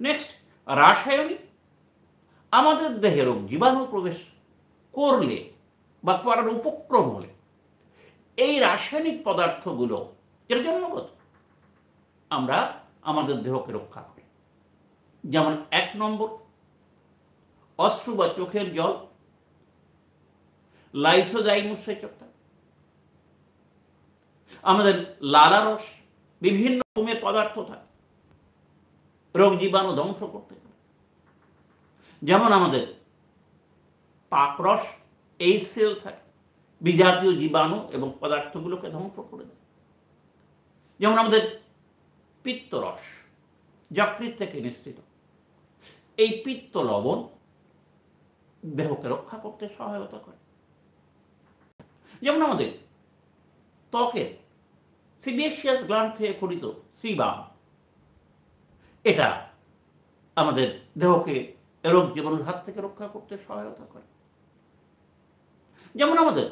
Next, রাসায়নিক। আমাদের দেহে রোগ জীবাণু প্রবেশ করলে বা করার উপক্রম হলে এই রাসায়নিক পদার্থগুলো যেটা জন্মগত, আমরা আমাদের দেহকে রক্ষা করি। যেমন ১ নম্বর, অশ্রু বা চোখের জল, লাইসোজাইম উৎসেচক থাকে। আমাদের লালারস, বিভিন্ন রকমের পদার্থ থাকে রোগ জীবাণু ধ্বংস করতে পারে। যেমন আমাদের পাকরস, HCl থাকে, বিজাতীয় জীবাণু এবং পদার্থগুলোকে ধ্বংস করে দেয়। যেমন আমাদের পিত্তরস, যকৃৎ থেকে নিঃসৃত। এই পিত্ত লবণ দেহকে রক্ষা করতে সহায়তা করে। যেমন আমাদের ত্বকের সিবেশিয়াস গ্ল্যান্ড থেকে খরিত সিবাম, এটা আমাদের দেহকে রোগ জীবাণুর হাত থেকে রক্ষা করতে সহায়তা করে। যেমন আমাদের